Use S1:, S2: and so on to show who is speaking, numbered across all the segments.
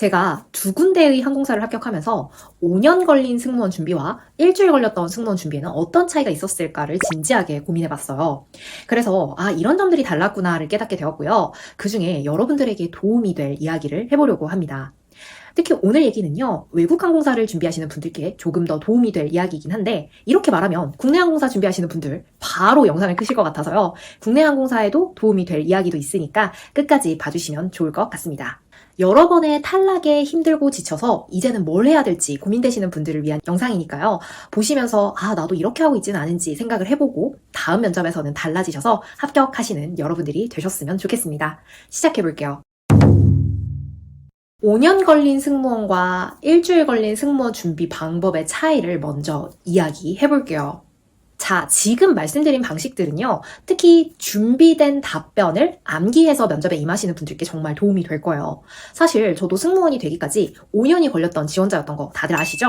S1: 제가 두 군데의 항공사를 합격하면서 5년 걸린 승무원 준비와 일주일 걸렸던 승무원 준비에는 어떤 차이가 있었을까를 진지하게 고민해봤어요. 그래서 이런 점들이 달랐구나를 깨닫게 되었고요. 그 중에 여러분들에게 도움이 될 이야기를 해보려고 합니다. 특히 오늘 얘기는요, 외국 항공사를 준비하시는 분들께 조금 더 도움이 될 이야기이긴 한데, 이렇게 말하면 국내 항공사 준비하시는 분들 바로 영상을 끄실 것 같아서요. 국내 항공사에도 도움이 될 이야기도 있으니까 끝까지 봐주시면 좋을 것 같습니다. 여러 번의 탈락에 힘들고 지쳐서 이제는 뭘 해야 될지 고민되시는 분들을 위한 영상이니까요. 보시면서 나도 이렇게 하고 있지는 않은지 생각을 해보고 다음 면접에서는 달라지셔서 합격하시는 여러분들이 되셨으면 좋겠습니다. 시작해볼게요. 5년 걸린 승무원과 일주일 걸린 승무원 준비 방법의 차이를 먼저 이야기해볼게요. 자, 지금 말씀드린 방식들은요, 특히 준비된 답변을 암기해서 면접에 임하시는 분들께 정말 도움이 될 거예요. 사실 저도 승무원이 되기까지 5년이 걸렸던 지원자였던 거 다들 아시죠?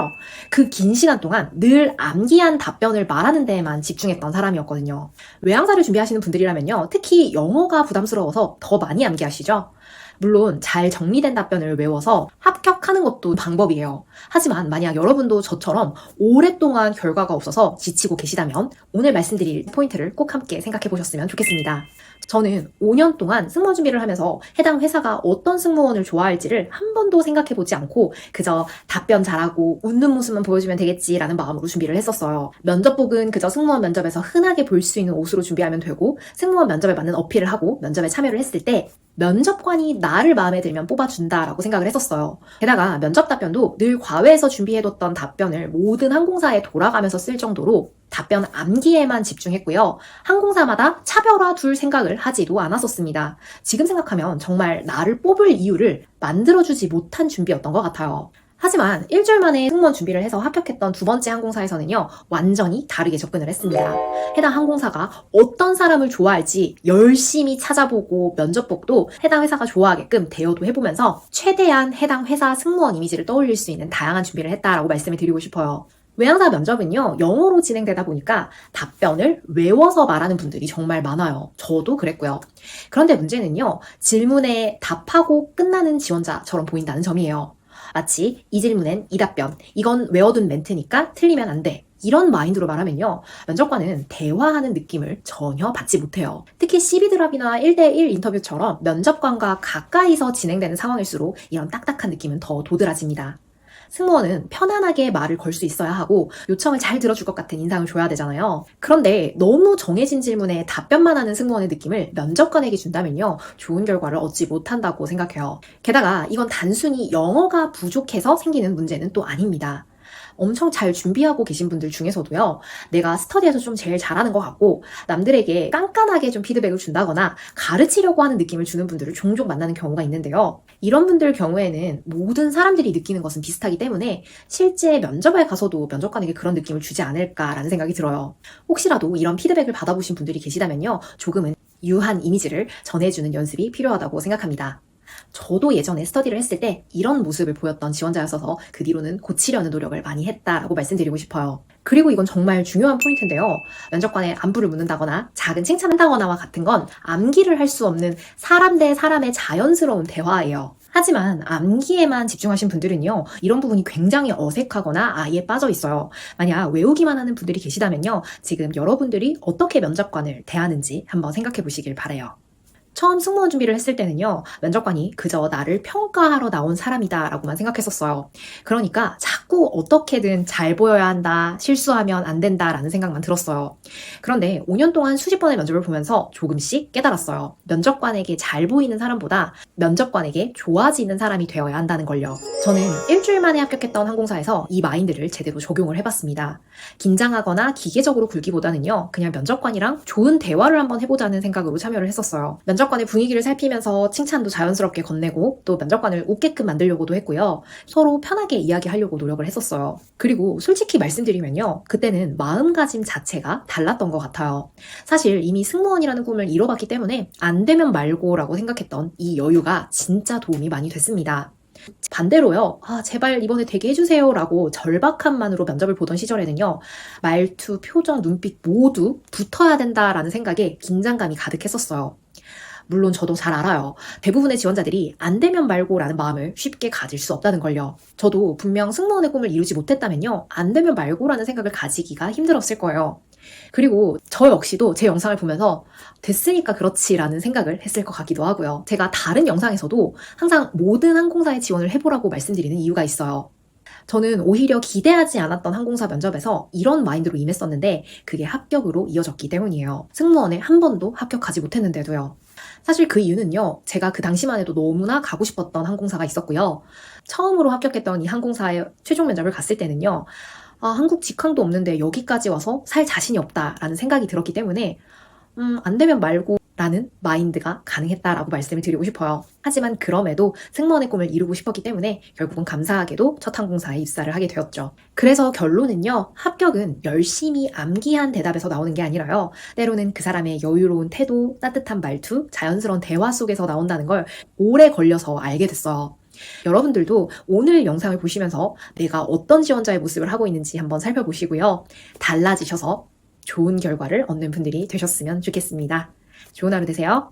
S1: 그 긴 시간 동안 늘 암기한 답변을 말하는 데에만 집중했던 사람이었거든요. 외항사를 준비하시는 분들이라면요, 특히 영어가 부담스러워서 더 많이 암기하시죠? 물론 잘 정리된 답변을 외워서 합격하는 것도 방법이에요. 하지만 만약 여러분도 저처럼 오랫동안 결과가 없어서 지치고 계시다면 오늘 말씀드릴 포인트를 꼭 함께 생각해 보셨으면 좋겠습니다. 저는 5년 동안 승무원 준비를 하면서 해당 회사가 어떤 승무원을 좋아할지를 한 번도 생각해 보지 않고 그저 답변 잘하고 웃는 모습만 보여주면 되겠지라는 마음으로 준비를 했었어요. 면접복은 그저 승무원 면접에서 흔하게 볼 수 있는 옷으로 준비하면 되고 승무원 면접에 맞는 어필을 하고 면접에 참여를 했을 때 면접관이 나를 마음에 들면 뽑아준다라고 생각을 했었어요. 게다가 면접 답변도 늘 과외에서 준비해뒀던 답변을 모든 항공사에 돌아가면서 쓸 정도로 답변 암기에만 집중했고요. 항공사마다 차별화 둘 생각을 하지도 않았었습니다. 지금 생각하면 정말 나를 뽑을 이유를 만들어주지 못한 준비였던 것 같아요. 하지만 일주일 만에 승무원 준비를 해서 합격했던 두 번째 항공사에서는요, 완전히 다르게 접근을 했습니다. 해당 항공사가 어떤 사람을 좋아할지 열심히 찾아보고 면접복도 해당 회사가 좋아하게끔 대여도 해보면서 최대한 해당 회사 승무원 이미지를 떠올릴 수 있는 다양한 준비를 했다라고 말씀을 드리고 싶어요. 외항사 면접은요, 영어로 진행되다 보니까 답변을 외워서 말하는 분들이 정말 많아요. 저도 그랬고요. 그런데 문제는요, 질문에 답하고 끝나는 지원자처럼 보인다는 점이에요. 마치 이 질문엔 이 답변, 이건 외워둔 멘트니까 틀리면 안 돼. 이런 마인드로 말하면요, 면접관은 대화하는 느낌을 전혀 받지 못해요. 특히 CV드랍이나 1대1 인터뷰처럼 면접관과 가까이서 진행되는 상황일수록 이런 딱딱한 느낌은 더 도드라집니다. 승무원은 편안하게 말을 걸 수 있어야 하고 요청을 잘 들어줄 것 같은 인상을 줘야 되잖아요. 그런데 너무 정해진 질문에 답변만 하는 승무원의 느낌을 면접관에게 준다면요, 좋은 결과를 얻지 못한다고 생각해요. 게다가 이건 단순히 영어가 부족해서 생기는 문제는 또 아닙니다. 엄청 잘 준비하고 계신 분들 중에서도요, 내가 스터디에서 좀 제일 잘하는 것 같고 남들에게 깐깐하게 좀 피드백을 준다거나 가르치려고 하는 느낌을 주는 분들을 종종 만나는 경우가 있는데요. 이런 분들 경우에는 모든 사람들이 느끼는 것은 비슷하기 때문에 실제 면접에 가서도 면접관에게 그런 느낌을 주지 않을까라는 생각이 들어요. 혹시라도 이런 피드백을 받아보신 분들이 계시다면요, 조금은 유한 이미지를 전해주는 연습이 필요하다고 생각합니다. 저도 예전에 스터디를 했을 때 이런 모습을 보였던 지원자였어서 그 뒤로는 고치려는 노력을 많이 했다라고 말씀드리고 싶어요. 그리고 이건 정말 중요한 포인트인데요. 면접관에 안부를 묻는다거나 작은 칭찬한다거나와 같은 건 암기를 할 수 없는 사람 대 사람의 자연스러운 대화예요. 하지만 암기에만 집중하신 분들은요, 이런 부분이 굉장히 어색하거나 아예 빠져 있어요. 만약 외우기만 하는 분들이 계시다면요, 지금 여러분들이 어떻게 면접관을 대하는지 한번 생각해 보시길 바라요. 처음 승무원 준비를 했을 때는요, 면접관이 그저 나를 평가하러 나온 사람이다 라고만 생각했었어요. 그러니까 자꾸 어떻게든 잘 보여야 한다, 실수하면 안 된다 라는 생각만 들었어요. 그런데 5년 동안 수십 번의 면접을 보면서 조금씩 깨달았어요. 면접관에게 잘 보이는 사람보다 면접관에게 좋아지는 사람이 되어야 한다는 걸요. 저는 일주일 만에 합격했던 항공사에서 이 마인드를 제대로 적용을 해봤습니다. 긴장하거나 기계적으로 굴기보다는요, 그냥 면접관이랑 좋은 대화를 한번 해보자는 생각으로 참여를 했었어요. 면접관의 분위기를 살피면서 칭찬도 자연스럽게 건네고 또 면접관을 웃게끔 만들려고도 했고요. 서로 편하게 이야기하려고 노력을 했었어요. 그리고 솔직히 말씀드리면요, 그때는 마음가짐 자체가 달랐던 것 같아요. 사실 이미 승무원이라는 꿈을 이뤄봤기 때문에 안 되면 말고라고 생각했던 이 여유가 진짜 도움이 많이 됐습니다. 반대로요, 제발 이번에 되게 해주세요 라고 절박함만으로 면접을 보던 시절에는요, 말투, 표정, 눈빛 모두 붙어야 된다라는 생각에 긴장감이 가득했었어요. 물론 저도 잘 알아요. 대부분의 지원자들이 안 되면 말고라는 마음을 쉽게 가질 수 없다는 걸요. 저도 분명 승무원의 꿈을 이루지 못했다면요. 안 되면 말고라는 생각을 가지기가 힘들었을 거예요. 그리고 저 역시도 제 영상을 보면서 됐으니까 그렇지라는 생각을 했을 것 같기도 하고요. 제가 다른 영상에서도 항상 모든 항공사에 지원을 해보라고 말씀드리는 이유가 있어요. 저는 오히려 기대하지 않았던 항공사 면접에서 이런 마인드로 임했었는데 그게 합격으로 이어졌기 때문이에요. 승무원에 한 번도 합격하지 못했는데도요. 사실 그 이유는요. 제가 그 당시만 해도 너무나 가고 싶었던 항공사가 있었고요. 처음으로 합격했던 이 항공사의 최종 면접을 갔을 때는요. 한국 직항도 없는데 여기까지 와서 살 자신이 없다라는 생각이 들었기 때문에 안 되면 말고 라는 마인드가 가능했다라고 말씀을 드리고 싶어요. 하지만 그럼에도 승무원의 꿈을 이루고 싶었기 때문에 결국은 감사하게도 첫 항공사에 입사를 하게 되었죠. 그래서 결론은요. 합격은 열심히 암기한 대답에서 나오는 게 아니라요. 때로는 그 사람의 여유로운 태도, 따뜻한 말투, 자연스러운 대화 속에서 나온다는 걸 오래 걸려서 알게 됐어요. 여러분들도 오늘 영상을 보시면서 내가 어떤 지원자의 모습을 하고 있는지 한번 살펴보시고요. 달라지셔서 좋은 결과를 얻는 분들이 되셨으면 좋겠습니다. 좋은 하루 되세요.